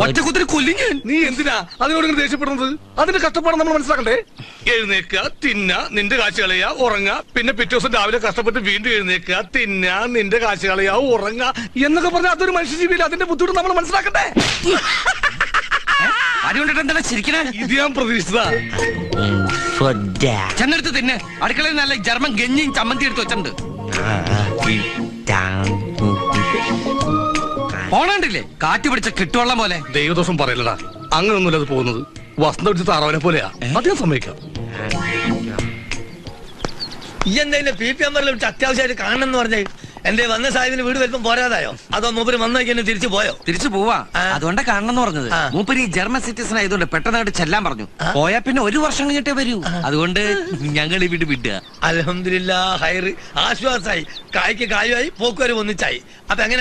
ഒറ്റക്കുത്തിരി കൊല്ലി ഞാൻ. നീ എന്തിനാ അതിനോട് ഇങ്ങനെ ദേഷ്യപ്പെടുന്നത്? അതിന്റെ കഷ്ടപ്പാട് നമ്മൾ മനസ്സിലാക്കണ്ടേ? എഴുന്നേക്കുക, തിന്ന, നിന്റെ കാശ് കളയാ, ഉറങ്ങ, പിന്നെ പിറ്റേ ദിവസം രാവിലെ കഷ്ടപ്പെട്ട് വീണ്ടും എഴുന്നേക്കുക, തിന്ന, നിന്റെ കാശ് കളയാ, ഉറങ്ങ എന്നൊക്കെ പറഞ്ഞാൽ അതൊരു മനുഷ്യജീവിയിൽ അതിന്റെ ബുദ്ധിമുട്ട് നമ്മൾ മനസ്സിലാക്കണ്ടേ? അടികൊണ്ടിട്ട് എന്താ ശരിക്കണേ? ഇത് ഞാൻ പ്രതീക്ഷിച്ചതാ. ചെന്നെടുത്ത് തിന്നെ. അടുക്കളയിൽ നല്ല ജർമ്മൻ ഗഞ്ഞിയും ചമ്മന്തി എടുത്ത് വെച്ചിട്ടുണ്ട്. പോണണ്ടില്ലേ കാറ്റ് പിടിച്ച കിട്ടുവെള്ളം പോലെ. ദൈവദോഷം പറയലടാ, അങ്ങനൊന്നുമില്ല അത് പോകുന്നത്. വസന്ത പിടിച്ച താറാവിനെ പോലെയാ. അധികം സമ്മതിക്കാം. ഈ എന്താ PP നമ്പറിൽ വിളിച്ച് അത്യാവശ്യമായിട്ട് കാണണം എന്ന് പറഞ്ഞേ? എന്റെ വന്ന സാഹിബിന് വീട് വരുമ്പം പോരാതായോ? അതോ മൂപ്പര് വന്നേക്കന്നെ തിരിച്ചു പോയോ? തിരിച്ചു പോവാ. അതുകൊണ്ടാ കാണണം എന്ന് പറഞ്ഞത്. മൂപ്പര് ഈ ജർമ്മൻ സിറ്റിസൺ ആയതുകൊണ്ട് പെട്ടെന്നായിട്ട് ചെല്ലാൻ പറഞ്ഞു. പോയാ പിന്നെ 1 വർഷം കഴിഞ്ഞിട്ടേ വരൂ. അതുകൊണ്ട് ഞങ്ങൾ ഈ വീട് വിടുക. അൽഹംദുലില്ലാ, ഹൈറ്, ആശ്വാസായി. കായ്ക്ക് കായുമായി, പോക്കുവരും ഒന്നിച്ചായി. അപ്പൊ എങ്ങനെ